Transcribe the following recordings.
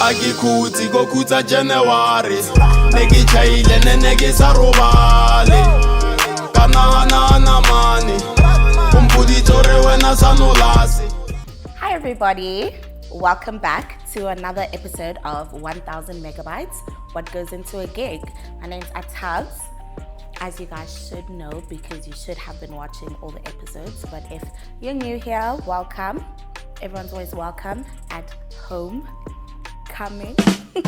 Agikuti gokuta January Negi chaile negi sarubale Kanahana mani Kumpudi tore wena sanulasi. Hi everybody, welcome back to another episode of 1000 megabytes. What goes into a gig? My name's Atabs. As you guys should know because you should have been watching all the episodes, but if you're new here, welcome. Everyone's always welcome at home. Coming.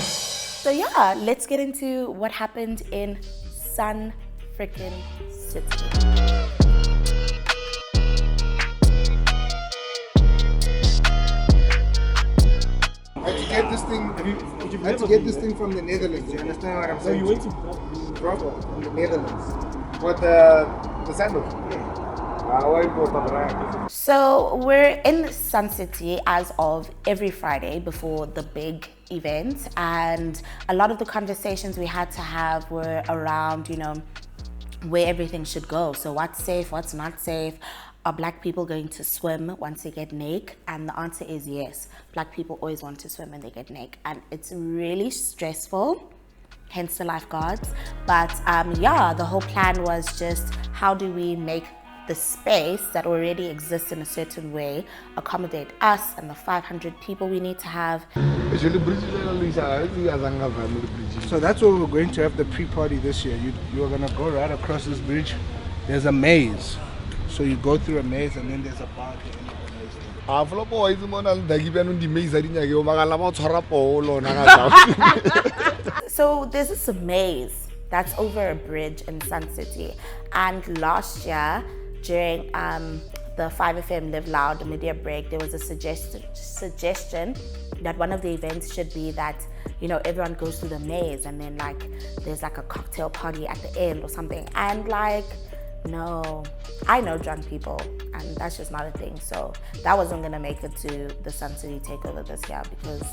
So yeah, let's get into what happened in Sun City. I had to get this thing from the Netherlands. You understand what I'm saying? So you went to from the Netherlands. what the sandals? Yeah. So we're in Sun City as of every Friday before the big event, and a lot of the conversations we had to have were around, where everything should go. So what's safe, what's not safe? Are black people going to swim once they get naked? And the answer is yes. Black people always want to swim when they get naked, and it's really stressful, hence the lifeguards. But yeah, the whole plan was just how do we make the space that already exists in a certain way accommodate us and the 500 people we need to have. So that's where we're going to have the pre-party this year. You are going to go right across this bridge. There's a maze. So you go through a maze and then there's a bar. So there's this maze that's over a bridge in Sun City. And last year, during the 5FM Live Loud media break, there was a suggestion that one of the events should be that, everyone goes through the maze and then there's a cocktail party at the end or something. And no, I know drunk people and that's just not a thing. So that wasn't gonna make it to the Sun City Takeover this year because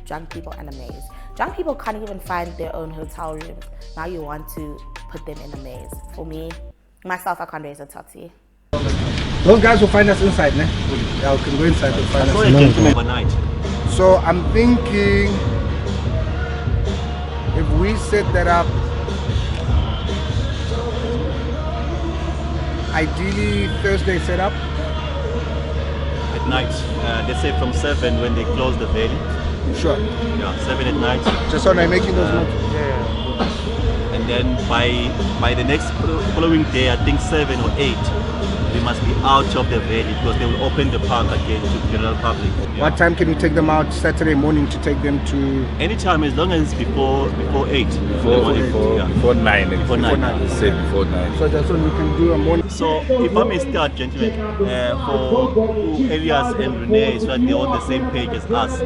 drunk people and a maze. Drunk people can't even find their own hotel rooms. Now you want to put them in a maze. For me, myself, I can't raise a totty. Those guys will find us inside, ne? Yeah, we can go inside to find us. Overnight. So I'm thinking if we set that up, ideally Thursday set up. At night. Let's say from 7 when they close the valley. Sure. Yeah, 7 at night. Just so I'm making those notes. And then by the next following day, I think 7 or 8, we must be out of the valley because they will open the park again to the general public. Yeah. What time can you take them out Saturday morning to take them to? Anytime, as long as it's before 8. Before 9. Before 9. Say before 9. So that's when we can do a morning. So if I may start, gentlemen, for Elias and Renee, so that they're on the same page as us.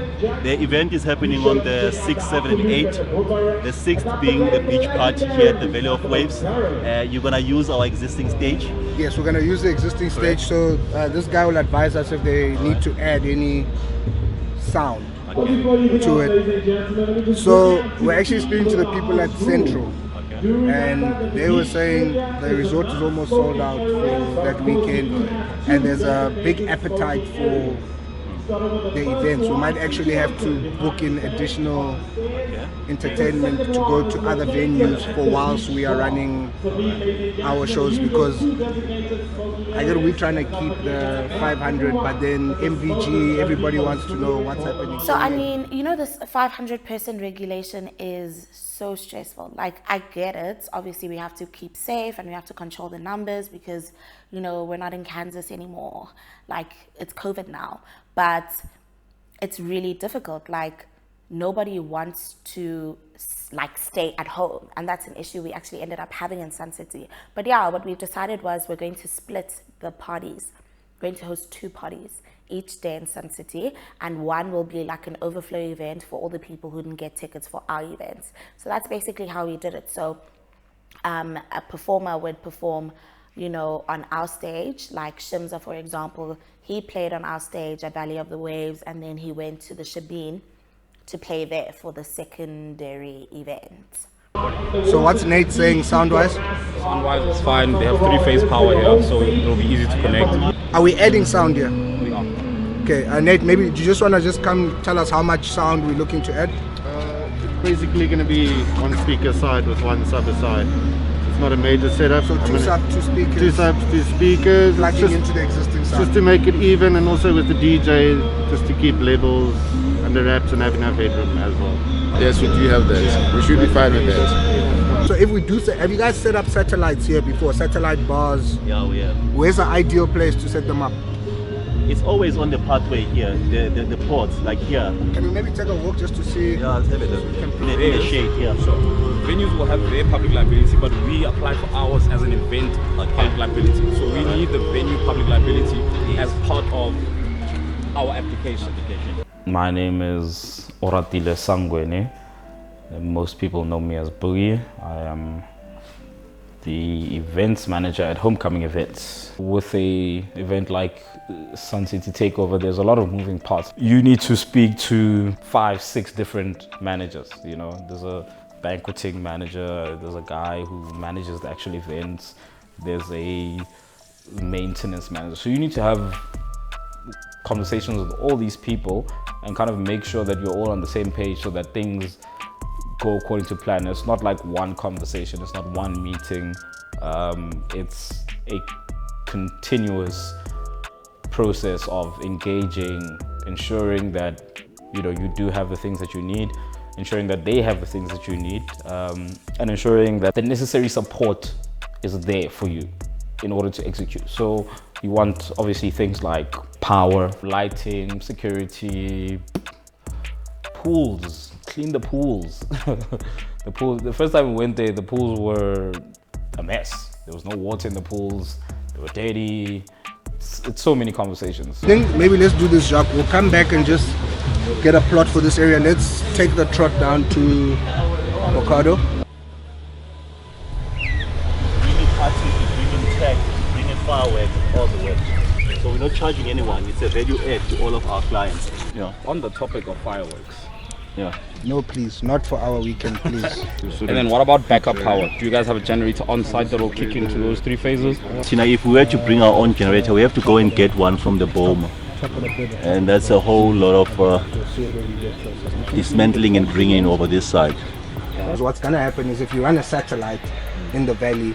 The event is happening on the 6th, 7th and 8th. The 6th being the beach party here at the Valley of Waves. You're going to use our existing stage. Yes, we're going to use the existing stage. So this guy will advise us if they need to add any sound to it. So we're actually speaking to the people at Central. And they were saying the resort is almost sold out for that weekend, and there's a big appetite for the events. We might actually have to book in additional entertainment to go to other venues for whilst we are running our shows, because we're trying to keep the 500, but then MVG, everybody wants to know what's happening. So this 500 person regulation is so stressful. I get it. Obviously we have to keep safe and we have to control the numbers because we're not in Kansas anymore. It's COVID now, but it's really difficult. Nobody wants to stay at home, and that's an issue we actually ended up having in Sun City. But yeah, what we've decided was we're going to split the parties. We're going to host 2 parties each day in Sun City, and one will be an overflow event for all the people who didn't get tickets for our events. So that's basically how we did it. So a performer would perform on our stage, like Shimza, for example. He played on our stage at Valley of the Waves, and then he went to the Shabine to play there for the secondary event. So what's Nate saying sound-wise? Sound-wise, it's fine. They have 3-phase power here, so it'll be easy to connect. Are we adding sound here? We are. Okay, Nate, maybe do you just want to just come tell us how much sound we're looking to add? Basically going to be one speaker side with one sub side. It's not a major setup. So two speakers. Two subs, two speakers. Plugging into the existing sound. Just to make it even, and also with the DJ, just to keep levels under wraps and have enough headroom as well. Yes, we do have that. Yeah. We should be fine with that. So if we do, have you guys set up satellites here before? Satellite bars? Yeah, we have. Where's the ideal place to set them up? It's always on the pathway here, the ports, like here. Can we maybe take a walk just to see? Yeah, let's have it. In the shade here. So venues will have their public liability, but we apply for ours as an event public liability. So we need the venue public liability as part of our application. My name is Oratile Sangwene. Most people know me as Boogie. I am the events manager at Homecoming Events. With a event like Sun City Takeover, there's a lot of moving parts. You need to speak to 5-6 different managers. You know, there's a banqueting manager, there's a guy who manages the actual events, there's a maintenance manager. So you need to have conversations with all these people and kind of make sure that you're all on the same page so that things go according to plan. It's not like one conversation, it's not one meeting. It's a continuous process of engaging, ensuring that you do have the things that you need, ensuring that they have the things that you need, and ensuring that the necessary support is there for you in order to execute. So you want obviously things like power, lighting, security, pools. Clean the pools. The first time we went there, the pools were a mess. There was no water in the pools. They were dirty. It's so many conversations. I think maybe let's do this, Jacques. We'll come back and just get a plot for this area. Let's take the trot down to Okado. Bringing parties, bringing tech, bringing fireworks, all the way. So we're not charging anyone. It's a value add to all of our clients. Yeah. On the topic of fireworks. Yeah. No, please, not for our weekend, please. And then what about backup power? Do you guys have a generator on site that will kick into those 3 phases? Tina, if we were to bring our own generator, we have to go and get one from the BOMA. And that's a whole lot of dismantling and bringing over this side. So what's gonna happen is if you run a satellite in the valley,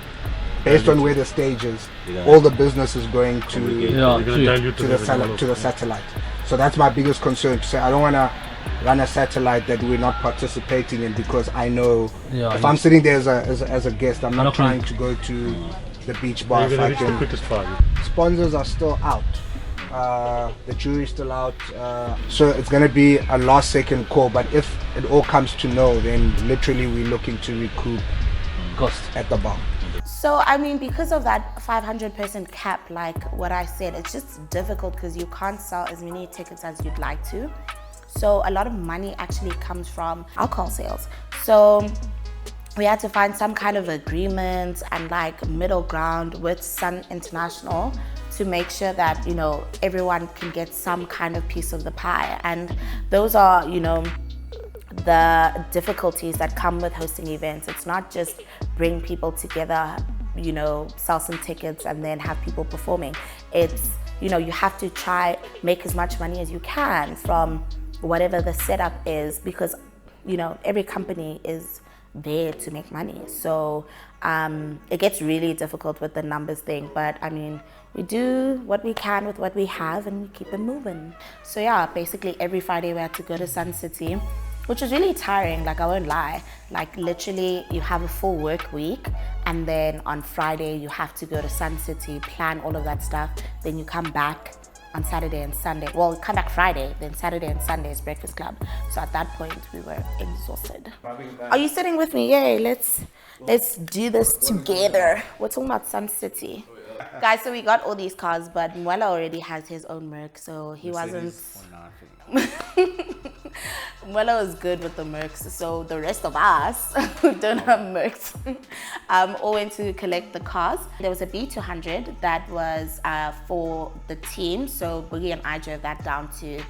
based on where the stage is, all the business is going to the satellite. So that's my biggest concern. To say I don't want to run a satellite that we're not participating in, because I know if I'm sitting there as a guest, I'm not trying to go to the beach bar. Sponsors are still out. The jury's still out. So it's going to be a last second call. But if it all comes to no, then literally we're looking to recoup costs at the bar. So, I mean, because of that 500-person cap, like what I said, it's just difficult because you can't sell as many tickets as you'd like to. So a lot of money actually comes from alcohol sales. So we had to find some kind of agreement and like middle ground with Sun International to make sure that, everyone can get some kind of piece of the pie. And those are, the difficulties that come with hosting events. It's not just bring people together, sell some tickets and then have people performing. It's, you have to try make as much money as you can from whatever the setup is, because every company is there to make money. So it gets really difficult with the numbers thing, but I mean, we do what we can with what we have and we keep it moving. So yeah, basically every Friday we had to go to Sun City, which was really tiring, like I won't lie. Like literally you have a full work week and then on Friday you have to go to Sun City, plan all of that stuff, then you come back on Saturday and Sunday. Well, come back Friday, then Saturday and Sunday is Breakfast Club. So at that point, we were exhausted. Are you sitting with me? Yay, let's do this together. We're talking about Sun City. Guys, so we got all these cars, but Mwela already has his own Merc, so he wasn't... Mwela was good with the Mercs, so the rest of us who don't have Mercs all went to collect the cars. There was a B200 that was for the team, so Boogie and I drove that down to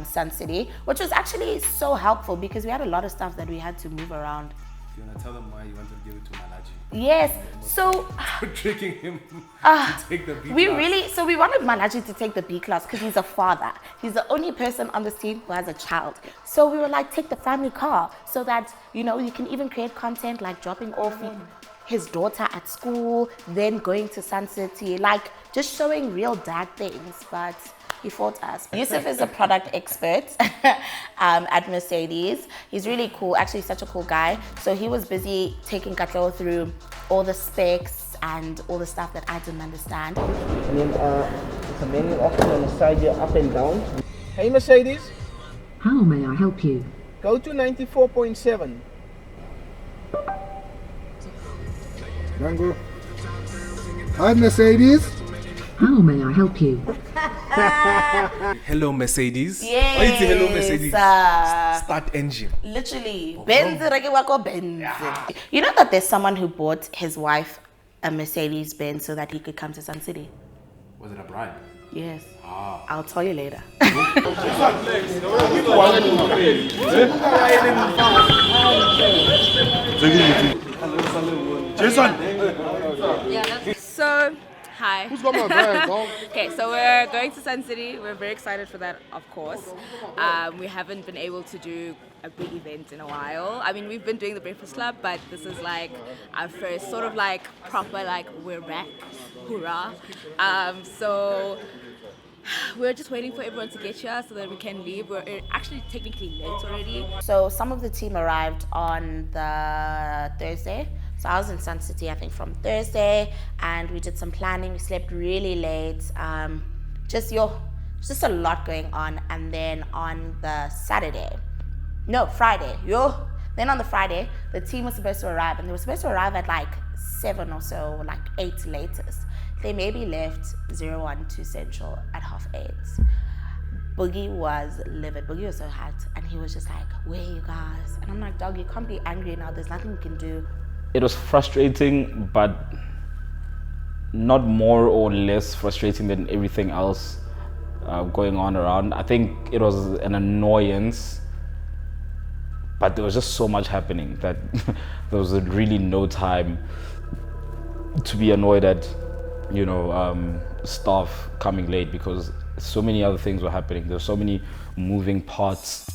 Sun City, which was actually so helpful because we had a lot of stuff that we had to move around you want to tell them why you wanted to give it to Malachi? Yes, so Tricking him to take the B class. We wanted Malachi to take the B class because he's a father. He's the only person on the team who has a child. So we were like, take the family car so that, you know, you can even create content like dropping off his daughter at school, then going to Sun City, like just showing real dad things. But he fought us. Yusuf is a product expert at Mercedes. He's really cool, actually such a cool guy. So he was busy taking Katlo through all the specs and all the stuff that I didn't understand. And then it's a menu option on the side here, up and down. Hey Mercedes. How may I help you? Go to 94.7. Mango. Hi Mercedes. How may I help you? Hello Mercedes. Yes. Oh, it's hello Mercedes. Start engine. Literally. Benz. You know that there's someone who bought his wife a Mercedes Benz so that he could come to Sun City? Was it a bribe? Yes. I'll tell you later. So, hi. Who's got my bag, dog? Okay, so we're going to Sun City. We're very excited for that, of course. We haven't been able to do a big event in a while. I mean, we've been doing the Breakfast Club, but this is like our first sort of like proper, like we're back, hoorah. So we're just waiting for everyone to get here so that we can leave. We're actually technically late already. So some of the team arrived on the Thursday. So I was in Sun City, I think, from Thursday, and we did some planning. We slept really late. Just a lot going on. And then on the Friday, then on the Friday, the team was supposed to arrive, and they were supposed to arrive at like 7 or so, or like 8 latest. They maybe left 012 Central at 8:30. Boogie was livid. Boogie was so hot, and he was just like, where are you guys? And I'm like, dog, you can't be angry now. There's nothing you can do. It was frustrating, but not more or less frustrating than everything else going on around. I think it was an annoyance, but there was just so much happening that there was really no time to be annoyed at, you know, staff coming late, because so many other things were happening. There were so many moving parts.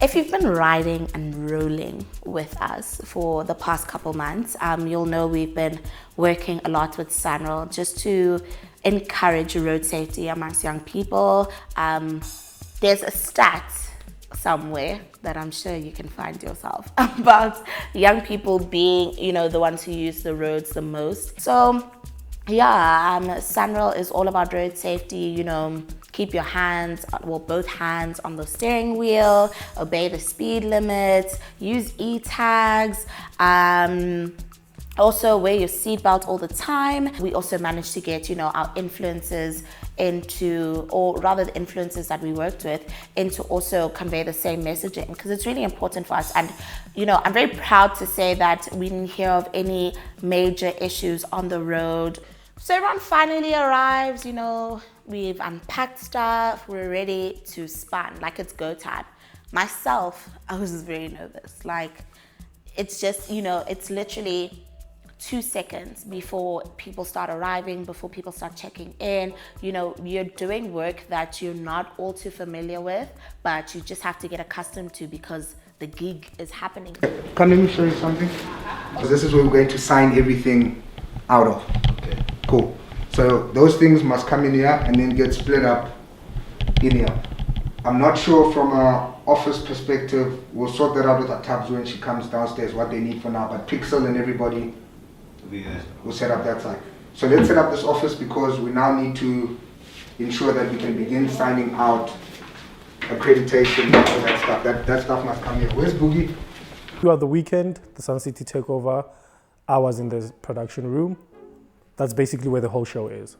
If you've been riding and rolling with us for the past couple months, you'll know we've been working a lot with Sunroll just to encourage road safety amongst young people. There's a stat somewhere that I'm sure you can find yourself about young people being, you know, the ones who use the roads the most. So yeah, Sunroll is all about road safety, you know. Keep your hands, well, both hands on the steering wheel, obey the speed limits, use e-tags, also wear your seatbelt all the time. We also managed to get, you know, our influencers into, or rather the influencers that we worked with, into also convey the same messaging, because it's really important for us. And, you know, I'm very proud to say that we didn't hear of any major issues on the road. So everyone finally arrives, you know, we've unpacked stuff, we're ready to spun, like it's go time. Myself, I was very nervous. Like, it's just, you know, it's literally 2 seconds before people start arriving, before people start checking in. You know, you're doing work that you're not all too familiar with, but you just have to get accustomed to because the gig is happening. Come, let me show you something. So this is where we're going to sign everything out of. Okay. Cool. So those things must come in here and then get split up in here. I'm not sure from an office perspective, we'll sort that out with our tabs when she comes downstairs, what they need for now, but Pixel and everybody will set up that side. So let's set up this office because we now need to ensure that we can begin signing out accreditation and all that stuff. That stuff must come here. Where's Boogie? Throughout the weekend, the Sun City Takeover, I was in the production room. That's basically where the whole show is.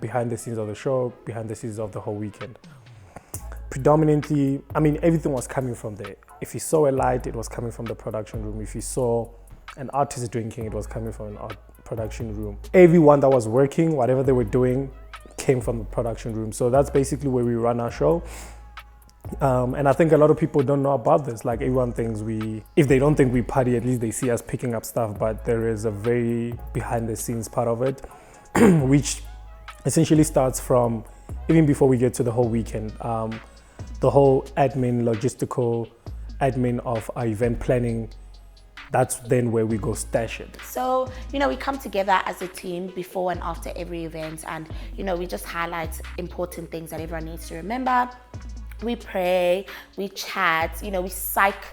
Behind the scenes of the show, behind the scenes of the whole weekend. Predominantly, I mean, everything was coming from there. If you saw a light, it was coming from the production room. If you saw an artist drinking, it was coming from an art production room. Everyone that was working, whatever they were doing, came from the production room. So that's basically where we run our show. And I think a lot of people don't know about this. Like everyone thinks if they don't think we party, at least they see us picking up stuff, but there is a very behind the scenes part of it, which essentially starts from even before we get to the whole weekend. The whole admin, logistical admin of our event planning, that's then where we go stash it. So, you know, we come together as a team before and after every event, and, you know, we just highlight important things that everyone needs to remember. We pray, we chat, you know, we psych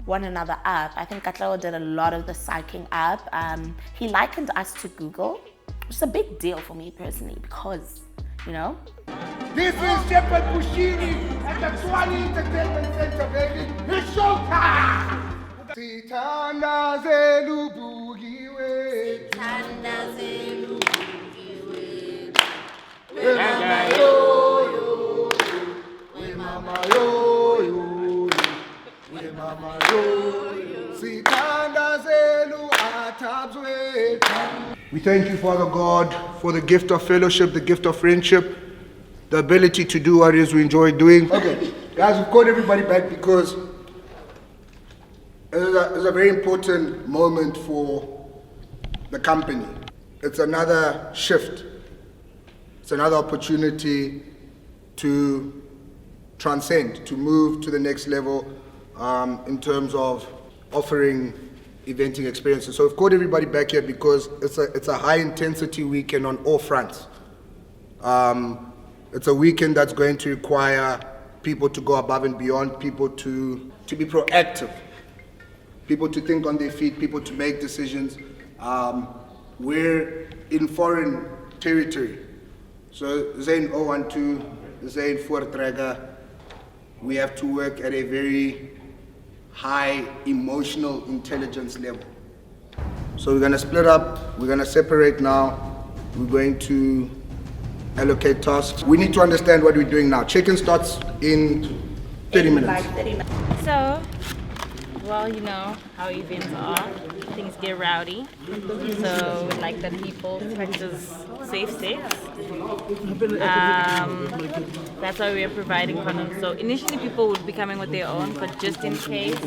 one another up. I think Katlao did a lot of the psyching up. He likened us to Google, which is a big deal for me personally because, you know. This is Shepherd Bushini at the Swani Entertainment Center, baby. It's showtime! Sithanda zelubukiwe, Sithanda zelubukiwe, we mama yo yo, we mama yo yo, we mama yo yo, Sithanda zelu atabzwe. We thank you, Father God, for the gift of fellowship, the gift of friendship, the ability to do what it is we enjoy doing. Okay, guys, we've called everybody back because it's a very important moment for the company. It's another shift. It's another opportunity to transcend, to move to the next level in terms of offering eventing experiences. So we've called everybody back here because it's a high intensity weekend on all fronts. It's a weekend that's going to require people to go above and beyond, people to be proactive, people to think on their feet, people to make decisions. We're in foreign territory. So Zain 012, Zain Voortrekker, we have to work at a very high emotional intelligence level. So we're going to split up, we're going to separate now, we're going to allocate tasks. We need to understand what we're doing now. Check-in starts in 30 minutes. Like 30 minutes. So, well, you know how events are. Things get rowdy. So, we'd like that people practice safe sex. That's why we are providing condoms. So, initially people would be coming with their own, but just in case,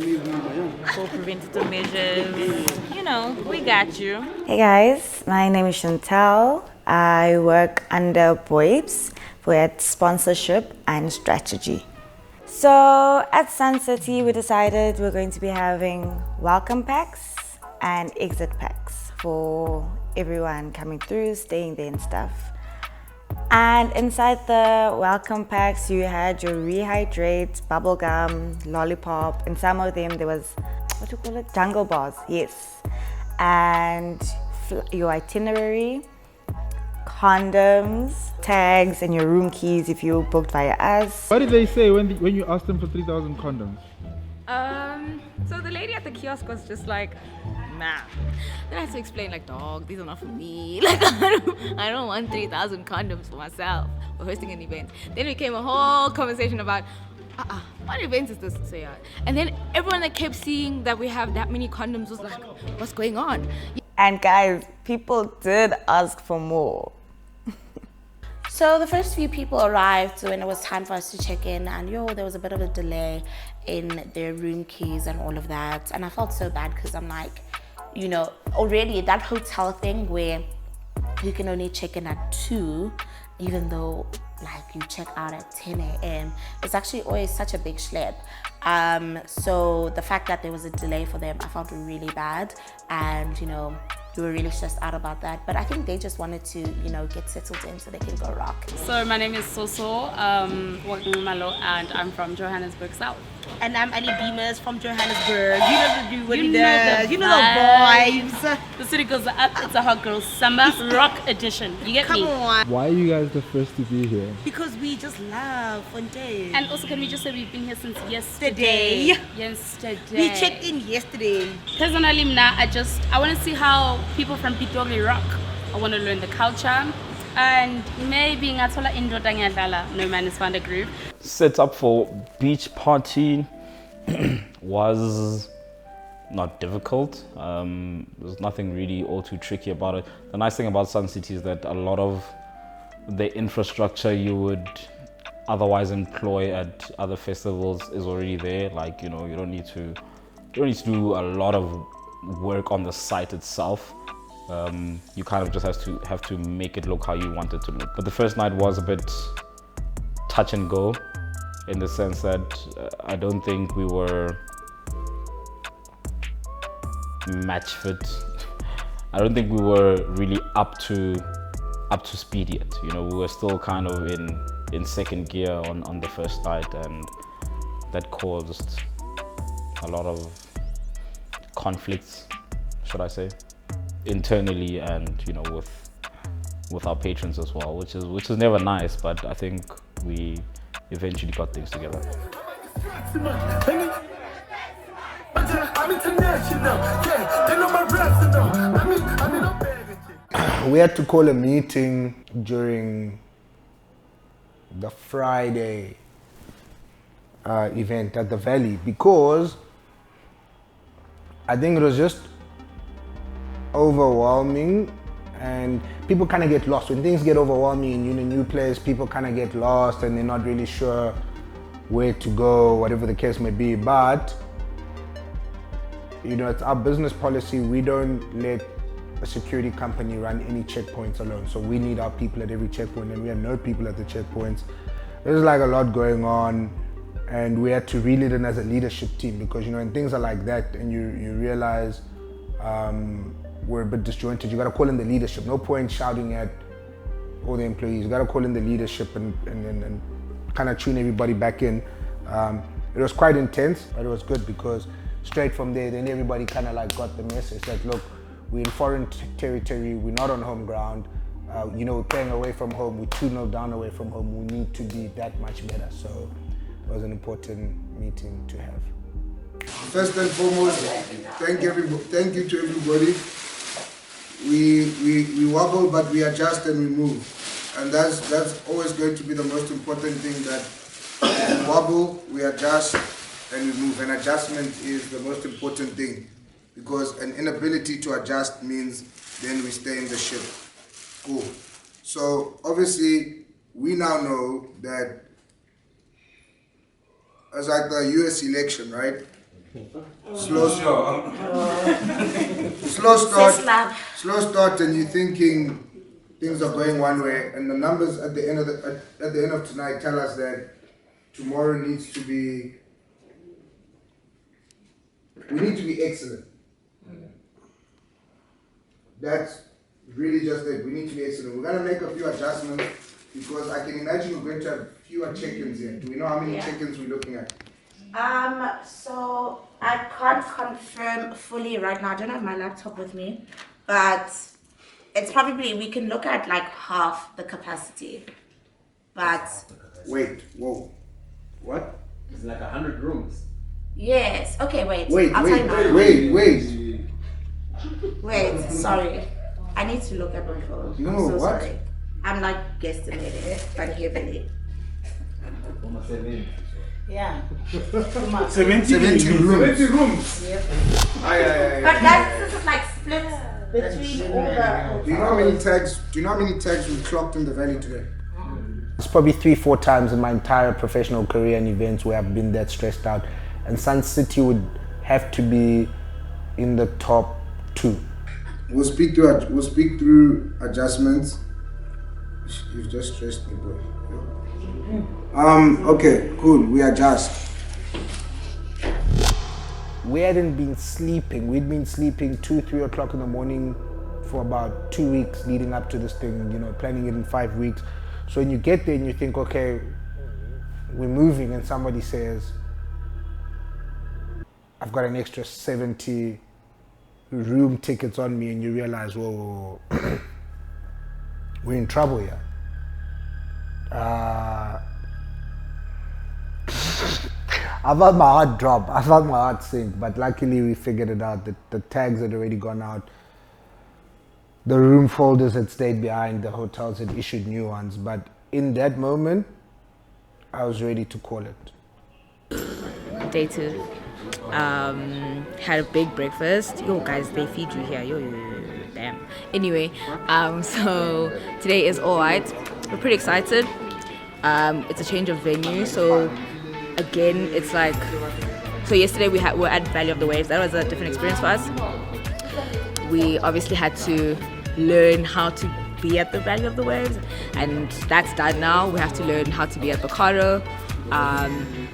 for preventative measures, you know, we got you. Hey guys, my name is Chantal. I work under Boibs for sponsorship and strategy. So at Sun City, we decided we're going to be having welcome packs and exit packs for everyone coming through, staying there and stuff. And inside the welcome packs, you had your rehydrate, bubblegum, lollipop, and some of them there was, what do you call it? Jungle bars, yes. And your itinerary, condoms, tags, and your room keys if you booked via us. What did they say when you asked them for 3,000 condoms? So the lady at the kiosk was just like, nah. Then I had to explain, like, dog, these are not for me. Like, I don't want 3,000 condoms for myself. We're hosting an event. Then it became a whole conversation about, what event is this? So yeah. And then everyone that kept seeing that we have that many condoms was like, what's going on? And guys, people did ask for more. So the first few people arrived when it was time for us to check in, and there was a bit of a delay in their room keys and all of that. And I felt so bad because I'm like, you know, already that hotel thing where you can only check in at 2, even though like you check out at 10 a.m. It's actually always such a big schlep. So the fact that there was a delay for them, I felt really bad, and you know, we were really stressed out about that. But I think they just wanted to, you know, get settled in so they can go rock. So my name is Soso, working in Malo, and I'm from Johannesburg South. And I'm Ali Beamers from Johannesburg. You know the do what he does. You know the vibes. The city goes up. It's a hot girl summer rock edition. You get me? Come on. Why are you guys the first to be here? Because we just love Fontaine. And also, can we just say we've been here since yesterday? Yesterday. We checked in yesterday. Personally, I want to see how people from Pitori rock. I want to learn the culture. And maybe ngathola indoda ngiyadlala, no man has found a groove. Set up for beach party was not difficult. There's nothing really all too tricky about it. The nice thing about Sun City is that a lot of the infrastructure you would otherwise employ at other festivals is already there. Like, you know, you don't need to do a lot of work on the site itself. You kind of just have to make it look how you want it to look. But the first night was a bit touch and go, in the sense that I don't think we were match fit. I don't think we were really up to speed yet. You know, we were still kind of in second gear on the first night, and that caused a lot of conflicts, should I say, internally, and you know, with our patrons as well, which is never nice. But I think we eventually got things together. We had to call a meeting during the Friday event at the Valley, because I think it was just overwhelming, and people kind of get lost. When things get overwhelming and you're in a new place, people kind of get lost and they're not really sure where to go, whatever the case may be. But you know, it's our business policy. We don't let a security company run any checkpoints alone. So we need our people at every checkpoint, and we have no people at the checkpoints. There's like a lot going on, and we had to reel it in as a leadership team, because you know, when things are like that and you realize we're a bit disjointed, you got to call in the leadership. No point shouting at all the employees. You got to call in the leadership and kind of tune everybody back in. It was quite intense, but it was good, because straight from there, then everybody kind of like got the message that, look, we're in foreign territory, we're not on home ground. You know, we're playing away from home, we're 2-0 down away from home, we need to be that much better. So it was an important meeting to have. First and foremost, thank you to everybody. We wobble, but we adjust and we move. And that's always going to be the most important thing, that we wobble, we adjust, and we move. And adjustment is the most important thing, because an inability to adjust means then we stay in the ship. Cool. So obviously we now know that it's like the US election, right? Slow start, and you're thinking things are going one way, and the numbers at the end of tonight tell us that tomorrow needs to be. We need to be excellent. That's really just it. We need to be excellent. We're going to make a few adjustments, because I can imagine we're going to have fewer check-ins here. Do we know how many check-ins we're looking at? So I can't confirm fully right now. I don't have my laptop with me, but it's probably, we can look at like half the capacity. But wait, whoa, what? It's like 100 rooms. Yes. Okay. Wait. Wait. Sorry. I need to look at my phone. You know I'm so what? sorry. I'm like guesstimating, but heavily. Yeah. 70 rooms. Yep. Aye. But guys, this is like split between all the. Do you know how many tags we clocked in the Valley today? It's probably 3-4 times in my entire professional career in events where I've been that stressed out, and Sun City would have to be in the top 2. We'll speak through adjustments. You've just stressed me, boy. Okay, cool. We adjust. We hadn't been sleeping. We'd been sleeping 2-3 o'clock in the morning for about 2 weeks leading up to this thing, you know, planning it in 5 weeks. So when you get there and you think, okay, we're moving, and somebody says, I've got an extra 70 room tickets on me, and you realize, whoa, we're in trouble here. I felt my heart drop, I felt my heart sink, but luckily we figured it out. The tags had already gone out. The room folders had stayed behind, the hotels had issued new ones, but in that moment, I was ready to call it. Day 2. Had a big breakfast. Yo guys, they feed you here. Yo, damn. Anyway, so today is all right. We're pretty excited. It's a change of venue, so again, it's like, so yesterday we were at Valley of the Waves. That was a different experience for us. We obviously had to learn how to be at the Valley of the Waves, and that's done now. We have to learn how to be at Bocado.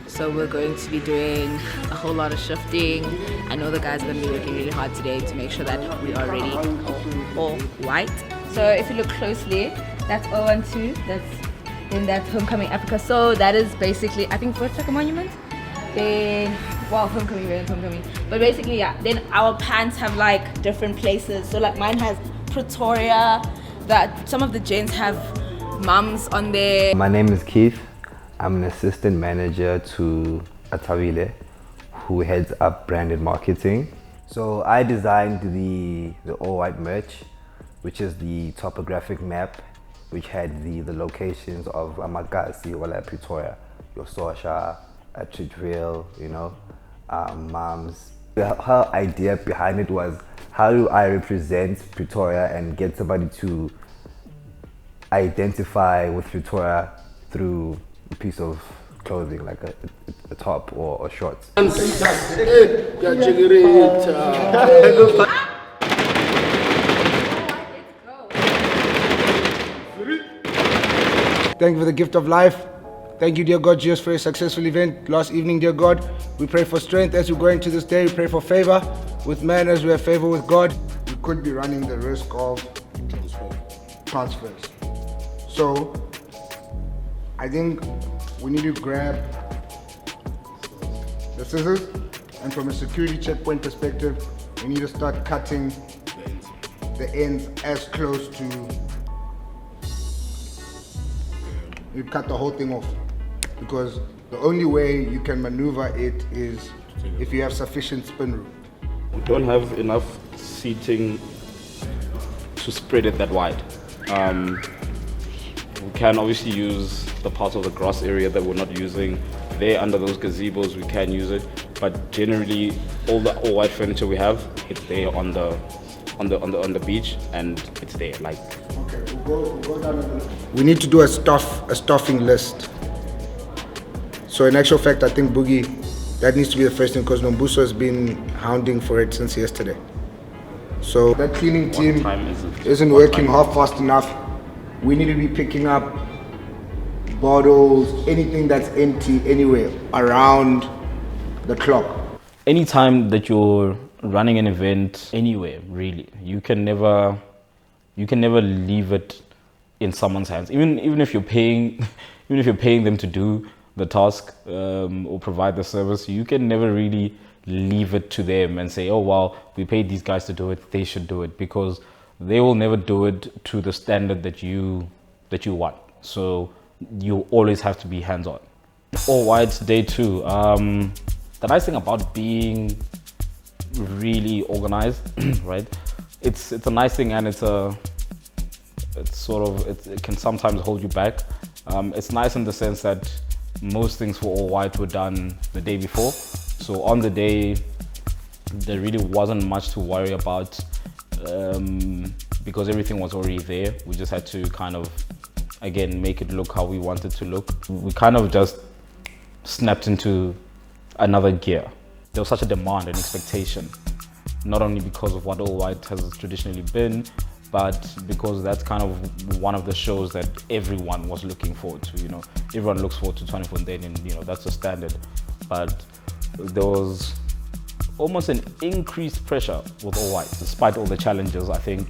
So we're going to be doing a whole lot of shifting. I know the guys are going to be working really hard today to make sure that we are ready all white. So if you look closely, that's 012, that's Homecoming Africa. So that is basically, I think, first like a monument. Then, well, homecoming. But basically, yeah, then our pants have like different places. So like mine has Pretoria, that some of the gents have mums on there. My name is Keith. I'm an assistant manager to Atavile, who heads up branded marketing. So I designed the all-white merch, which is the topographic map, which had the locations of Amagasi, Wala Pretoria, Yososha, Atridville, you know, mums. Her idea behind it was, how do I represent Pretoria and get somebody to identify with Pretoria through a piece of clothing, like a top or shorts. Thank you for the gift of life. Thank you, dear God, Jesus, for a successful event last evening, dear God. We pray for strength as we go into this day. We pray for favor with man as we have favor with God. We could be running the risk of transfers. So I think we need to grab the scissors, and from a security checkpoint perspective, we need to start cutting the ends as close to, you cut the whole thing off, because the only way you can maneuver it is if you have sufficient spin room. We don't have enough seating to spread it that wide. We can obviously use the part of the grass area that we're not using. There under those gazebos we can use it, but generally all the all-white furniture we have, it's there on the beach, and it's there. Like, okay, we'll go down. We need to do a stuffing list. So in actual fact, I think Boogie, that needs to be the first thing, because Nombuso has been hounding for it since yesterday. So that cleaning team isn't working half fast enough. We need to be picking up bottles, anything that's empty anywhere around the clock. anytime that you're running an event anywhere, really, you can never leave it in someone's hands. Even if you're paying them to do the task or provide the service, you can never really leave it to them and say, oh wow, we paid these guys to do it, they should do it, because they will never do it to the standard that you want. So you always have to be hands-on. All white day two. The nice thing about being really organized, right? It's a nice thing, and it can sometimes hold you back. It's nice in the sense that most things for all white were done the day before. So on the day, there really wasn't much to worry about because everything was already there. We just had to kind of, again, make it look how we wanted to look. We kind of just snapped into another gear. There was such a demand and expectation, not only because of what all white has traditionally been, but because that's kind of one of the shows that everyone was looking forward to. You know, everyone looks forward to 24 Then, and you know that's the standard. But there was almost an increased pressure with all white, despite all the challenges. I think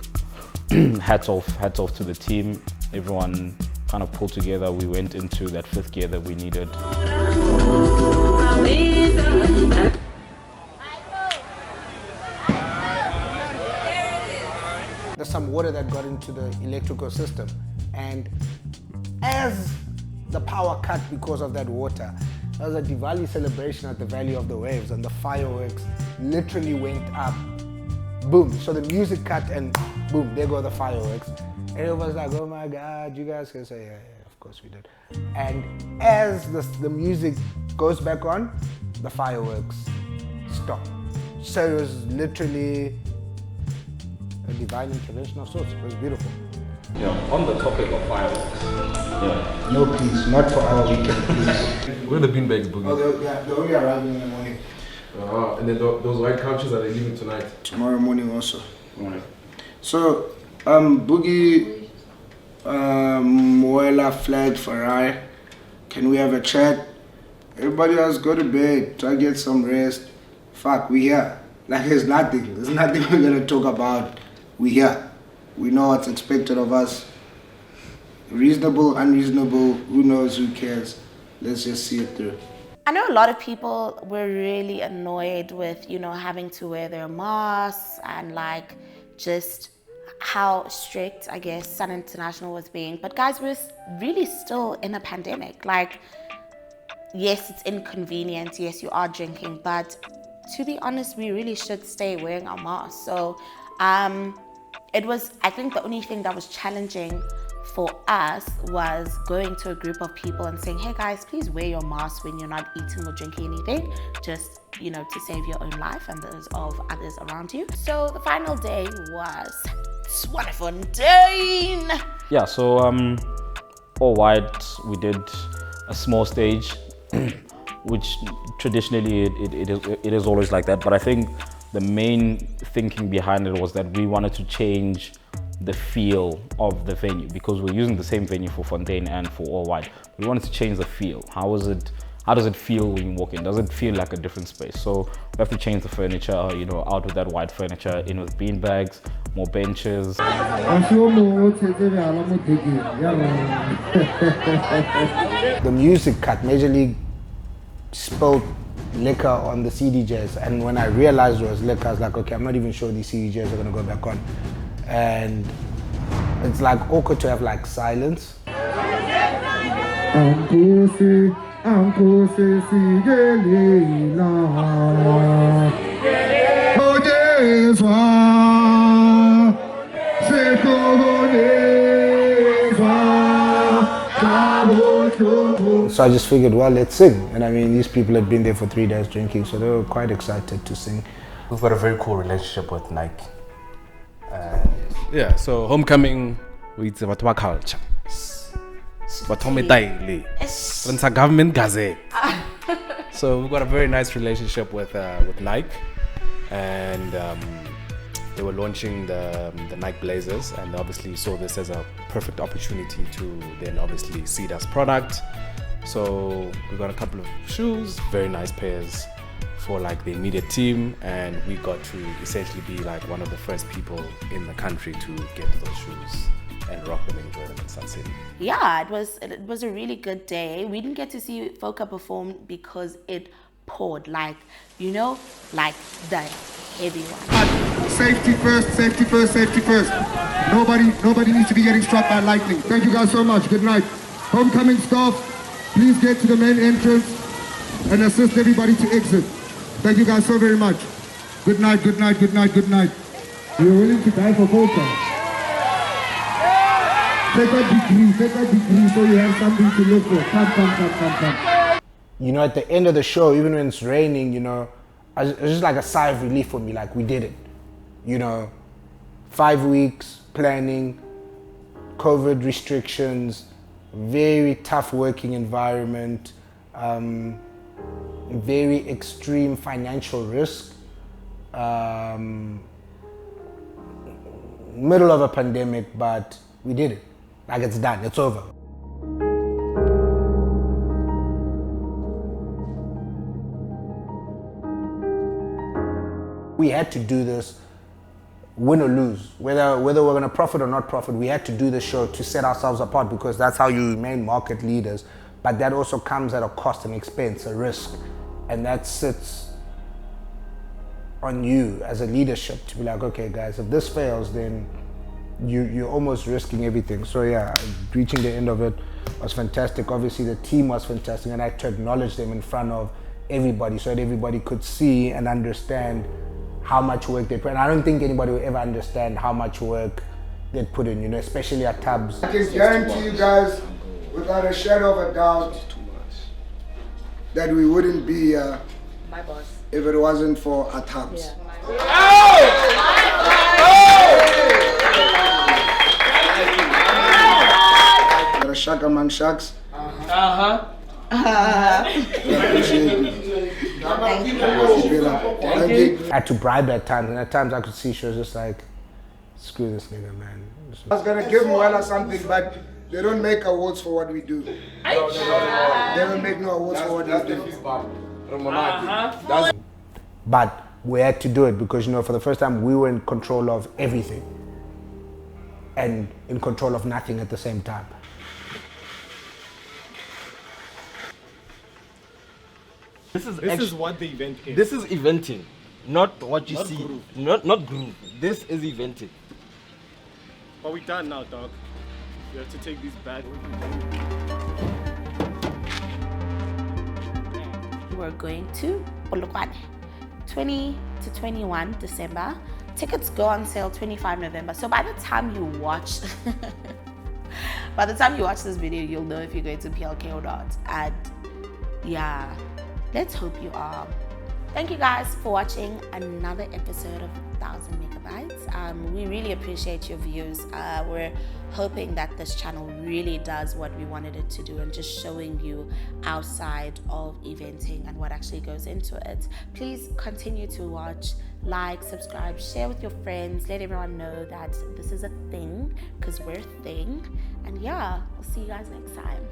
hats off to the team. Everyone kind of pulled together. We went into that fifth gear that we needed. There's some water that got into the electrical system, and as the power cut because of that water, there was a Diwali celebration at the Valley of the Waves, and the fireworks literally went up. Boom. So the music cut, and boom, there go the fireworks. And it was like, oh my God, you guys can say, yeah, of course we did. And as the music goes back on, the fireworks stop. So it was literally a divine intervention of sorts. It was beautiful. Yeah, on the topic of fireworks. Yeah. No, please, not for our weekend, please. Where are the beanbags, Boogie? Oh, they're only arriving in the morning. And then those white couches, are they leaving tonight? Tomorrow morning also. Right. So, Boogie, Moela, Flag, Farai, can we have a chat? Everybody else go to bed, try to get some rest. Fuck, we here. Like there's nothing we're gonna talk about. We here. We know what's expected of us. Reasonable, unreasonable, who knows, who cares. Let's just see it through. I know a lot of people were really annoyed with, having to wear their masks and like just how strict, I guess, Sun International was being. But guys, we're really still in a pandemic. Like, yes, it's inconvenient. Yes, you are drinking, but to be honest, we really should stay wearing our masks. So it was, I think the only thing that was challenging for us was going to a group of people and saying, hey guys, please wear your mask when you're not eating or drinking anything, just, to save your own life and those of others around you. So the final day was Swanefontein. Yeah, so all white, we did a small stage, which traditionally it is always like that. But I think the main thinking behind it was that we wanted to change the feel of the venue because we're using the same venue for Fontaine and for all white. We wanted to change the feel. How does it feel when you walk in? Does it feel like a different space? So we have to change the furniture, out with that white furniture, in with bean bags, more benches. The music cut, Major League spilled liquor on the CDJs, and when I realized it was liquor, I was like, okay, I'm not even sure these CDJs are gonna go back on. And it's like awkward to have like silence. So I just figured, well, let's sing. And I mean, these people had been there for 3 days drinking, so they were quite excited to sing. We've got a very cool relationship with Nike. Yeah, so homecoming with Watawa culture. It's a government gazette. So we've got a very nice relationship with Nike, and they were launching the Nike Blazers, and obviously saw this as a perfect opportunity to then obviously seed us product. So we got a couple of shoes, very nice pairs for like the immediate team, and we got to essentially be like one of the first people in the country to get those shoes and rock them and enjoy them in Sun City. Yeah, it was a really good day. We didn't get to see Foka perform because it poured, like the heavy one. Safety first, safety first, safety first. Nobody needs to be getting struck by lightning. Thank you guys so much. Good night. Homecoming staff, please get to the main entrance and assist everybody to exit. Thank you guys so very much. Good night, good night, good night, good night. You're willing to die for Foka? Take that degree so you have something to look for. Come. At the end of the show, even when it's raining, it's just like a sigh of relief for me, like we did it. 5 weeks planning, COVID restrictions, very tough working environment, very extreme financial risk, middle of a pandemic, but we did it. Like it's done, it's over. We had to do this, win or lose, whether we're gonna profit or not profit. We had to do the show to set ourselves apart because that's how you remain market leaders. But that also comes at a cost, an expense, a risk, and that sits on you as a leadership to be like, okay, guys, if this fails, then you're almost risking everything. So yeah, reaching the end of it was fantastic. Obviously, the team was fantastic, and I had to acknowledge them in front of everybody so that everybody could see and understand how much work they put in. I don't think anybody will ever understand how much work they put in, especially at Tubbs. I can guarantee you guys, without a shadow of a doubt, that we wouldn't be my boss if it wasn't for our Tubbs. Yeah. shark among sharks. Uh-huh. Thank you. I had to bribe at times, and at times I could see she was just like, screw this nigga, man. I was gonna give Mwela something, but they don't make awards for what we do. They don't make no awards for what we do. But we had to do it because, you know, for the first time we were in control of everything and in control of nothing at the same time. This is what the event is. This is eventing, not what you see. Groove. Not groove. This is eventing. But we're done now, dog. You have to take these back. We're going to Polokwane, 20 to 21 December. Tickets go on sale 25 November. So by the time you watch, this video, you'll know if you're going to PLK or not. And yeah, let's hope you are. Thank you guys for watching another episode of 1000 Megabytes. We really appreciate your views. We're hoping that this channel really does what we wanted it to do and just showing you outside of eventing and what actually goes into it. Please continue to watch, like, subscribe, share with your friends, let everyone know that this is a thing because we're a thing. And yeah, we'll see you guys next time.